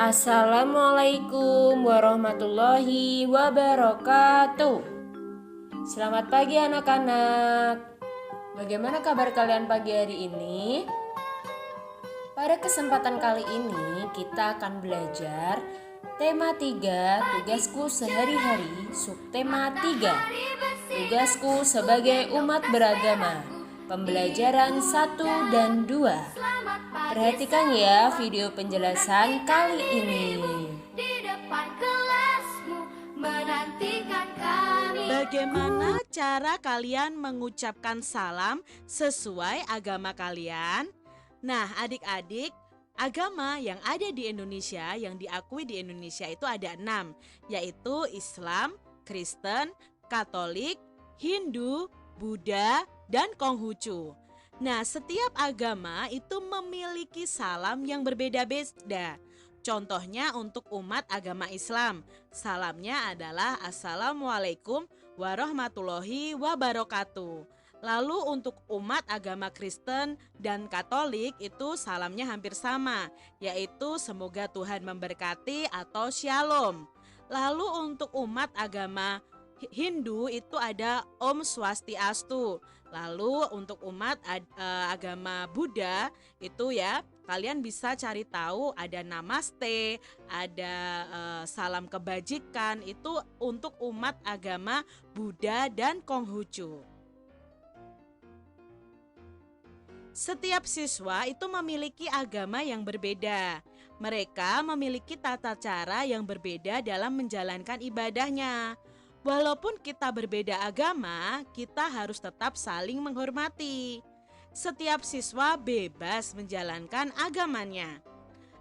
Assalamualaikum warahmatullahi wabarakatuh. Selamat pagi anak-anak. Bagaimana kabar kalian pagi hari ini? Pada kesempatan kali ini kita akan belajar tema 3, tugasku sehari-hari, subtema 3, tugasku sebagai umat beragama. Pembelajaran 1 dan 2. Perhatikan ya video penjelasan kali ini. Bagaimana cara kalian mengucapkan salam sesuai agama kalian? Nah, adik-adik, agama yang ada di Indonesia, yang diakui di Indonesia itu ada 6, yaitu Islam, Kristen, Katolik, Hindu, Buddha, dan Konghucu. Nah, setiap agama itu memiliki salam yang berbeda-beda. Contohnya untuk umat agama Islam, salamnya adalah Assalamualaikum warahmatullahi wabarakatuh. Lalu untuk umat agama Kristen dan Katolik itu salamnya hampir sama, yaitu semoga Tuhan memberkati atau Shalom. Lalu untuk umat agama Hindu itu ada Om Swastiastu. Lalu untuk umat agama Buddha itu ya, kalian bisa cari tahu ada Namaste, ada salam kebajikan, itu untuk umat agama Buddha dan Konghucu. Setiap siswa itu memiliki agama yang berbeda. Mereka memiliki tata cara yang berbeda dalam menjalankan ibadahnya. Walaupun kita berbeda agama, kita harus tetap saling menghormati. Setiap siswa bebas menjalankan agamanya.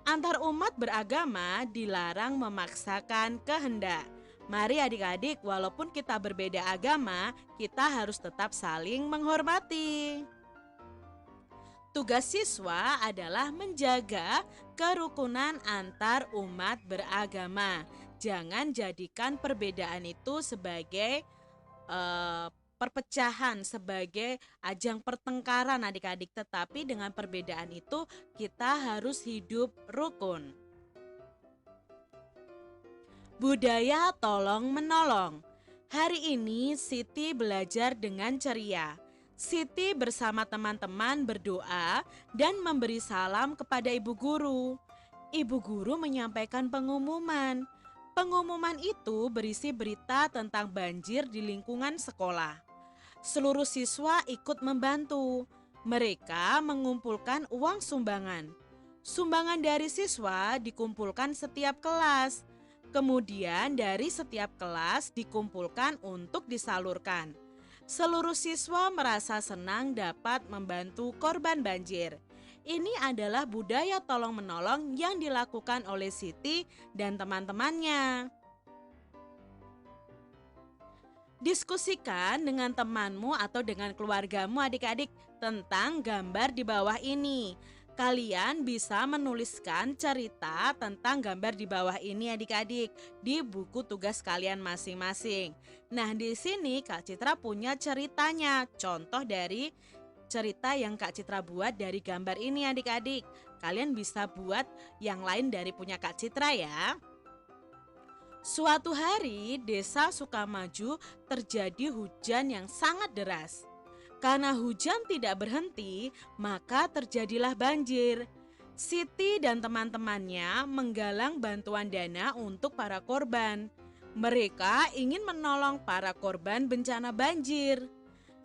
Antar umat beragama dilarang memaksakan kehendak. Mari adik-adik, walaupun kita berbeda agama, kita harus tetap saling menghormati. Tugas siswa adalah menjaga kerukunan antar umat beragama. Jangan jadikan perbedaan itu sebagai perpecahan, sebagai ajang pertengkaran adik-adik. Tetapi dengan perbedaan itu kita harus hidup rukun. Budaya tolong menolong. Hari ini Siti belajar dengan ceria. Siti bersama teman-teman berdoa dan memberi salam kepada ibu guru. Ibu guru menyampaikan pengumuman. Pengumuman itu berisi berita tentang banjir di lingkungan sekolah. Seluruh siswa ikut membantu. Mereka mengumpulkan uang sumbangan. Sumbangan dari siswa dikumpulkan setiap kelas. Kemudian dari setiap kelas dikumpulkan untuk disalurkan. Seluruh siswa merasa senang dapat membantu korban banjir. Ini adalah budaya tolong-menolong yang dilakukan oleh Siti dan teman-temannya. Diskusikan dengan temanmu atau dengan keluargamu adik-adik tentang gambar di bawah ini. Kalian bisa menuliskan cerita tentang gambar di bawah ini adik-adik di buku tugas kalian masing-masing. Nah, di sini Kak Citra punya ceritanya, contoh dari cerita yang Kak Citra buat dari gambar ini adik-adik. Kalian bisa buat yang lain dari punya Kak Citra ya. Suatu hari desa Sukamaju terjadi hujan yang sangat deras. Karena hujan tidak berhenti, maka terjadilah banjir. Siti dan teman-temannya menggalang bantuan dana untuk para korban. Mereka ingin menolong para korban bencana banjir.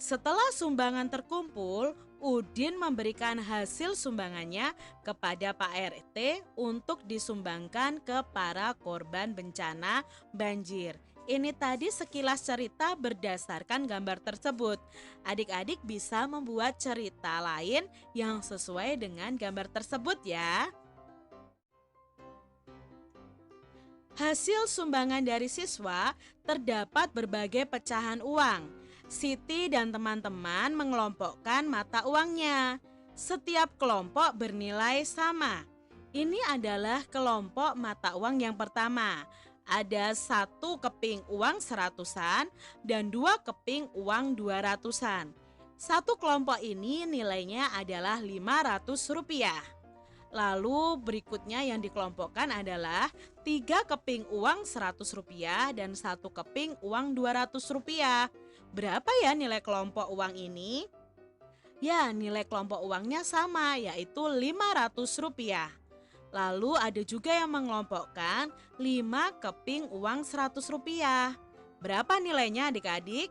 Setelah sumbangan terkumpul, Udin memberikan hasil sumbangannya kepada Pak RT untuk disumbangkan ke para korban bencana banjir. Ini tadi sekilas cerita berdasarkan gambar tersebut. Adik-adik bisa membuat cerita lain yang sesuai dengan gambar tersebut ya. Hasil sumbangan dari siswa terdapat berbagai pecahan uang. Siti dan teman-teman mengelompokkan mata uangnya. Setiap kelompok bernilai sama. Ini adalah kelompok mata uang yang pertama. Ada 1 keping uang 100-an dan 2 keping uang 200-an. Satu kelompok ini nilainya adalah Rp500. Lalu berikutnya yang dikelompokkan adalah 3 keping uang Rp100 dan 1 keping uang Rp200. Berapa ya nilai kelompok uang ini? Ya, nilai kelompok uangnya sama, yaitu Rp500. Lalu ada juga yang mengelompokkan 5 keping uang Rp100. Berapa nilainya adik-adik?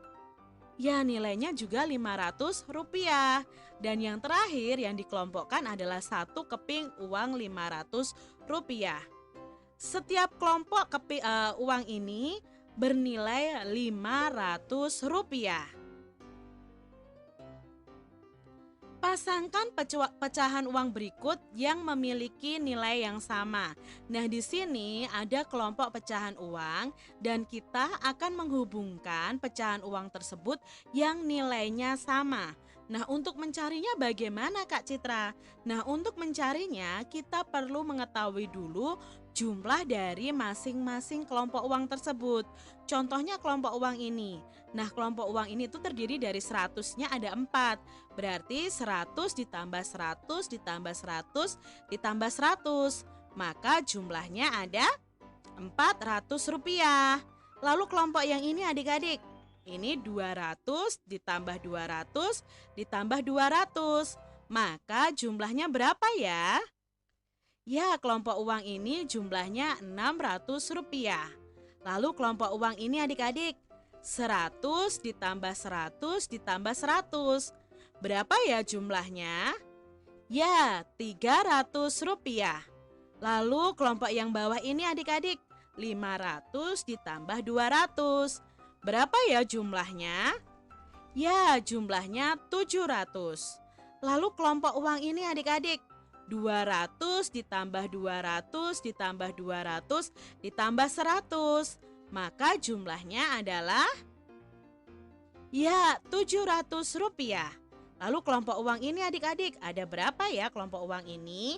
Ya, nilainya juga Rp500. Dan yang terakhir yang dikelompokkan adalah 1 keping uang Rp500. Setiap kelompok uang ini bernilai Rp500. Pasangkan pecahan uang berikut yang memiliki nilai yang sama. Nah, di sini ada kelompok pecahan uang dan kita akan menghubungkan pecahan uang tersebut yang nilainya sama. Nah, untuk mencarinya bagaimana Kak Citra? Nah, untuk mencarinya kita perlu mengetahui dulu jumlah dari masing-masing kelompok uang tersebut. Contohnya kelompok uang ini. Nah, kelompok uang ini tuh terdiri dari 100-nya ada 4. Berarti 100 ditambah 100 ditambah 100 ditambah 100. Maka jumlahnya ada Rp400. Lalu kelompok yang ini adik-adik. Ini 200 ditambah 200 ditambah 200. Maka jumlahnya berapa ya? Ya, kelompok uang ini jumlahnya Rp600. Lalu kelompok uang ini adik-adik. 100 ditambah 100 ditambah 100. Berapa ya jumlahnya? Ya, Rp300. Lalu kelompok yang bawah ini adik-adik. 500 ditambah 200. Berapa ya jumlahnya? Ya, jumlahnya 700. Lalu kelompok uang ini adik-adik. 200 ditambah 200 ditambah 200 ditambah 100. Maka jumlahnya adalah ya Rp700. Lalu kelompok uang ini adik-adik ada berapa ya kelompok uang ini?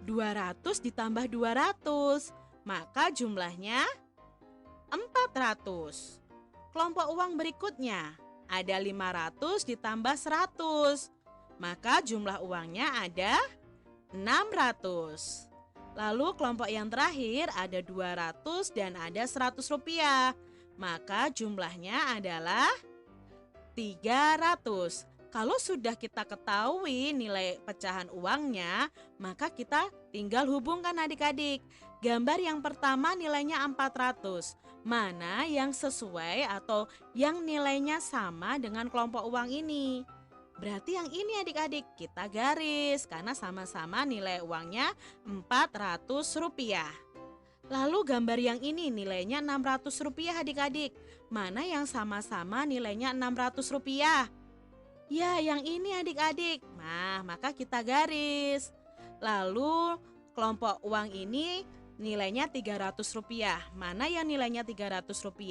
200 ditambah 200. Maka jumlahnya 400. Kelompok uang berikutnya ada 500 ditambah 100. Maka jumlah uangnya ada 600. Lalu kelompok yang terakhir ada 200 dan ada Rp100. Maka jumlahnya adalah 300. Kalau sudah kita ketahui nilai pecahan uangnya, maka kita tinggal hubungkan adik-adik. Gambar yang pertama nilainya 400. Mana yang sesuai atau yang nilainya sama dengan kelompok uang ini? Berarti yang ini adik-adik kita garis karena sama-sama nilai uangnya Rp400. Lalu gambar yang ini nilainya Rp600 adik-adik. Mana yang sama-sama nilainya Rp600? Ya, yang ini adik-adik. Nah, maka kita garis. Lalu kelompok uang ini nilainya Rp300. Mana yang nilainya Rp300?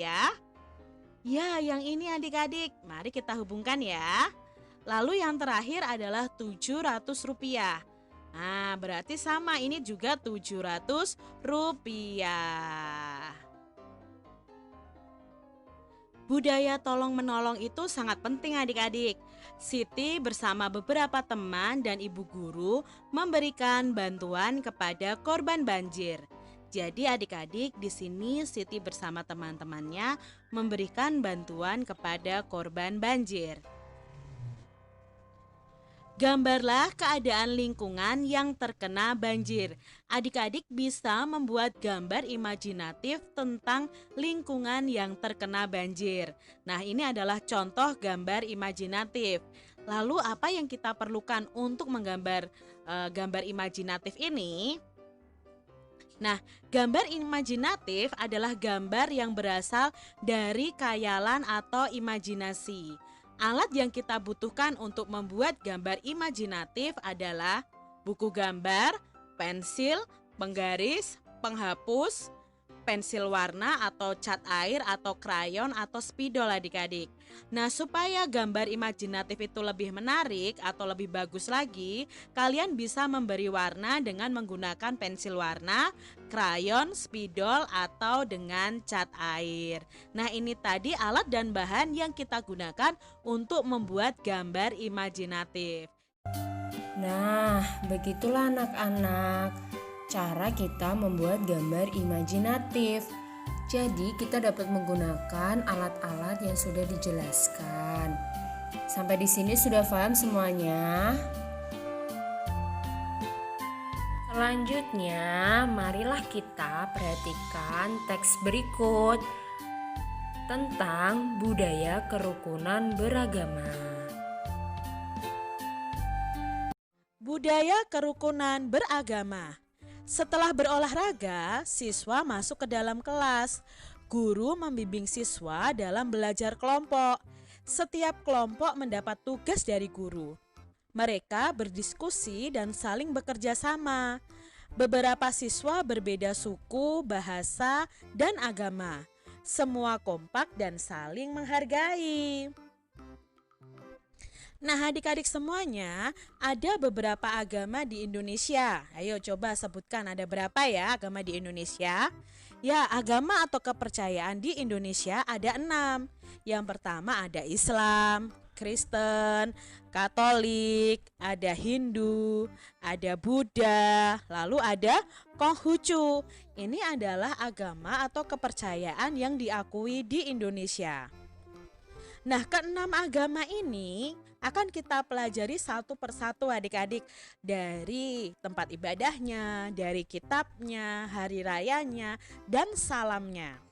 Ya, yang ini adik-adik. Mari kita hubungkan ya. Lalu yang terakhir adalah Rp700. Nah, berarti sama ini juga Rp700. Budaya tolong menolong itu sangat penting adik-adik. Siti bersama beberapa teman dan ibu guru memberikan bantuan kepada korban banjir. Jadi adik-adik di sini Siti bersama teman-temannya memberikan bantuan kepada korban banjir. Gambarlah keadaan lingkungan yang terkena banjir. Adik-adik bisa membuat gambar imajinatif tentang lingkungan yang terkena banjir. Nah, ini adalah contoh gambar imajinatif. Lalu apa yang kita perlukan untuk menggambar gambar imajinatif ini? Nah, gambar imajinatif adalah gambar yang berasal dari khayalan atau imajinasi. Alat yang kita butuhkan untuk membuat gambar imajinatif adalah buku gambar, pensil, penggaris, penghapus, pensil warna atau cat air atau krayon atau spidol adik-adik. Nah, supaya gambar imajinatif itu lebih menarik atau lebih bagus lagi, kalian bisa memberi warna dengan menggunakan pensil warna, krayon, spidol atau dengan cat air. Nah, ini tadi alat dan bahan yang kita gunakan untuk membuat gambar imajinatif. Nah, begitulah anak-anak cara kita membuat gambar imajinatif. Jadi kita dapat menggunakan alat-alat yang sudah dijelaskan. Sampai di sini sudah paham semuanya? Selanjutnya, marilah kita perhatikan teks berikut tentang budaya kerukunan beragama. Budaya kerukunan beragama. Setelah berolahraga, siswa masuk ke dalam kelas. Guru membimbing siswa dalam belajar kelompok. Setiap kelompok mendapat tugas dari guru. Mereka berdiskusi dan saling bekerja sama. Beberapa siswa berbeda suku, bahasa, dan agama. Semua kompak dan saling menghargai. Nah, adik-adik semuanya, ada beberapa agama di Indonesia. Ayo coba sebutkan ada berapa ya agama di Indonesia? Ya, agama atau kepercayaan di Indonesia ada 6. Yang pertama ada Islam, Kristen, Katolik, ada Hindu, ada Buddha, lalu ada Konghucu. Ini adalah agama atau kepercayaan yang diakui di Indonesia. Nah, keenam agama ini akan kita pelajari satu persatu adik-adik, dari tempat ibadahnya, dari kitabnya, hari rayanya, dan salamnya.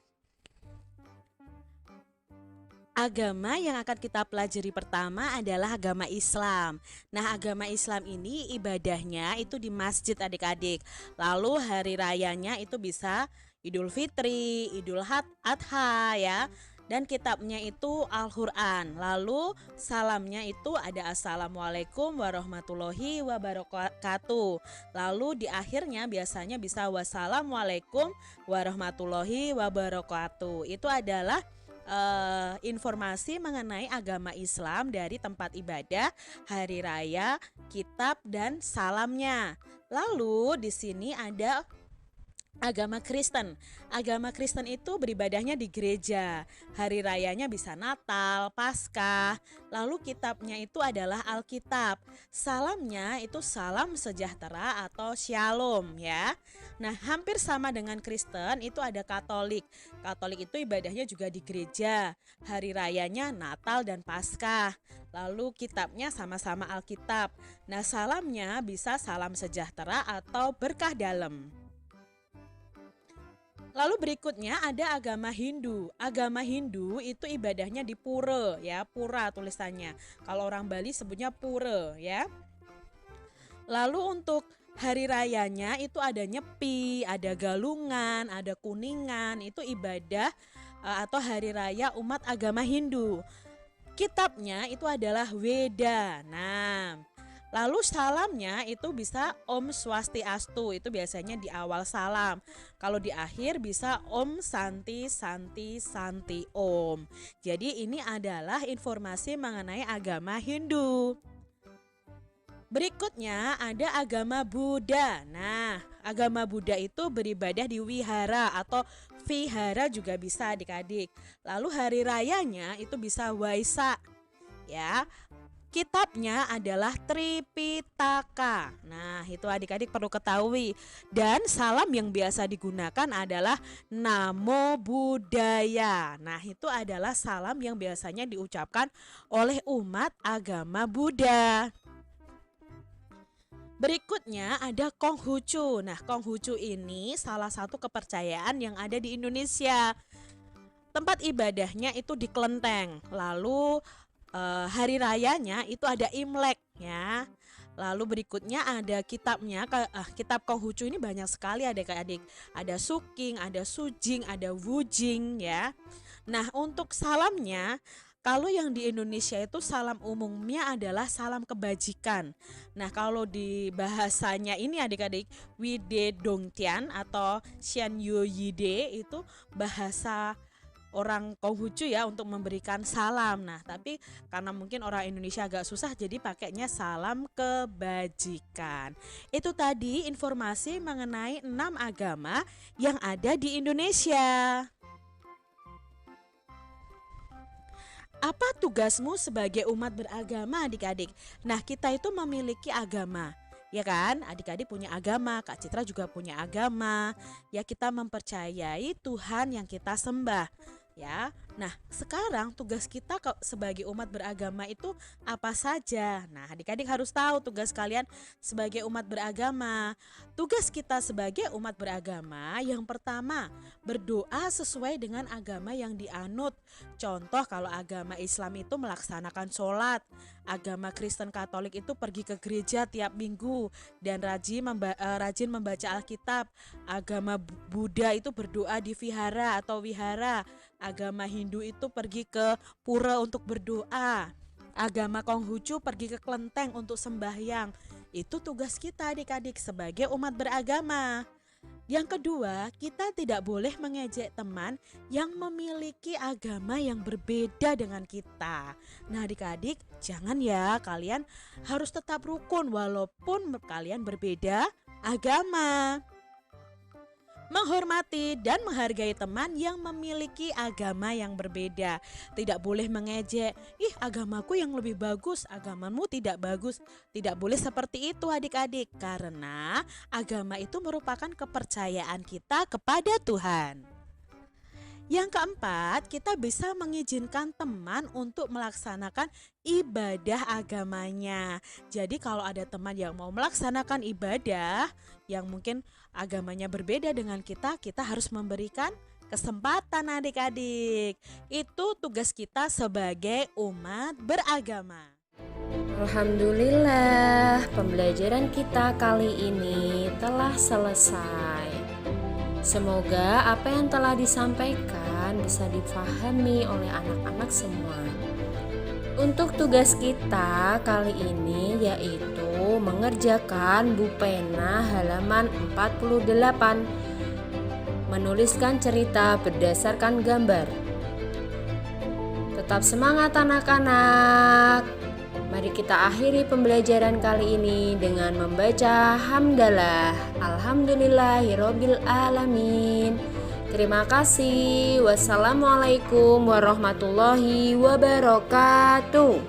Agama yang akan kita pelajari pertama adalah agama Islam. Nah, agama Islam ini ibadahnya itu di masjid adik-adik. Lalu hari rayanya itu bisa Idul Fitri, Idul Adha ya. Dan kitabnya itu Al-Quran. Lalu salamnya itu ada Assalamualaikum warahmatullahi wabarakatuh. Lalu di akhirnya biasanya bisa Wassalamualaikum warahmatullahi wabarakatuh. Itu adalah informasi mengenai agama Islam dari tempat ibadah, hari raya, kitab, dan salamnya. Lalu di sini ada agama Kristen. Agama Kristen itu beribadahnya di gereja. Hari rayanya bisa Natal, Paskah. Lalu kitabnya itu adalah Alkitab. Salamnya itu salam sejahtera atau shalom ya. Nah, hampir sama dengan Kristen itu ada Katolik. Katolik itu ibadahnya juga di gereja. Hari rayanya Natal dan Paskah. Lalu kitabnya sama-sama Alkitab. Nah, salamnya bisa salam sejahtera atau berkah dalam. Lalu berikutnya ada agama Hindu. Agama Hindu itu ibadahnya di pura ya, pura tulisannya. Kalau orang Bali sebutnya pura ya. Lalu untuk hari rayanya itu ada Nyepi, ada Galungan, ada Kuningan. Itu ibadah atau hari raya umat agama Hindu. Kitabnya itu adalah Weda. Nah, lalu salamnya itu bisa Om Swastiastu, itu biasanya di awal salam. Kalau di akhir bisa Om Santi Santi Santi Om. Jadi ini adalah informasi mengenai agama Hindu. Berikutnya ada agama Buddha. Nah, agama Buddha itu beribadah di wihara atau vihara juga bisa adik-adik. Lalu hari rayanya itu bisa Waisak ya. Kitabnya adalah Tripitaka. Nah, itu adik-adik perlu ketahui. Dan salam yang biasa digunakan adalah Namo Buddhaya. Nah, itu adalah salam yang biasanya diucapkan oleh umat agama Buddha. Berikutnya ada Konghucu. Nah, Konghucu ini salah satu kepercayaan yang ada di Indonesia. Tempat ibadahnya itu di kelenteng. Lalu hari rayanya itu ada Imlek ya. Lalu berikutnya ada kitabnya, kitab Konghucu ini banyak sekali adik-adik. Ada Suking, ada Sujing, ada Wujing ya. Nah, untuk salamnya, kalau yang di Indonesia itu salam umumnya adalah salam kebajikan. Nah, kalau di bahasanya ini adik-adik, Wide Dongtian atau Xian Yo Yide itu bahasa orang Konghucu ya untuk memberikan salam. Nah, tapi karena mungkin orang Indonesia agak susah jadi pakainya salam kebajikan. Itu tadi informasi mengenai 6 agama yang ada di Indonesia. Apa tugasmu sebagai umat beragama adik-adik? Nah, kita itu memiliki agama. Ya kan? Adik-adik punya agama, Kak Citra juga punya agama. Ya, kita mempercayai Tuhan yang kita sembah. Ya. Nah, sekarang tugas kita sebagai umat beragama itu apa saja? Nah, adik-adik harus tahu tugas kalian sebagai umat beragama. Tugas kita sebagai umat beragama yang pertama, berdoa sesuai dengan agama yang dianut. Contoh, kalau agama Islam itu melaksanakan sholat, agama Kristen Katolik itu pergi ke gereja tiap minggu dan rajin membaca Alkitab. Agama Buddha itu berdoa di vihara atau wihara. Agama Hindu itu pergi ke pura untuk berdoa. Agama Konghucu pergi ke kelenteng untuk sembahyang. Itu tugas kita adik-adik sebagai umat beragama. Yang kedua, kita tidak boleh mengejek teman yang memiliki agama yang berbeda dengan kita. Nah adik-adik, jangan ya, kalian harus tetap rukun walaupun kalian berbeda agama. Menghormati dan menghargai teman yang memiliki agama yang berbeda. Tidak boleh mengejek, ih agamaku yang lebih bagus, agamamu tidak bagus. Tidak boleh seperti itu adik-adik, karena agama itu merupakan kepercayaan kita kepada Tuhan. Yang keempat, kita bisa mengizinkan teman untuk melaksanakan ibadah agamanya. Jadi kalau ada teman yang mau melaksanakan ibadah yang mungkin agamanya berbeda dengan kita harus memberikan kesempatan adik-adik. Itu tugas kita sebagai umat beragama. Alhamdulillah, pembelajaran kita kali ini telah selesai. Semoga apa yang telah disampaikan bisa difahami oleh anak-anak semua. Untuk tugas kita kali ini yaitu mengerjakan Bu Pena halaman 48. Menuliskan cerita berdasarkan gambar. Tetap semangat anak-anak. Mari kita akhiri pembelajaran kali ini dengan membaca hamdalah. Alhamdulillahirabbil alamin. Terima kasih. Wassalamualaikum warahmatullahi wabarakatuh.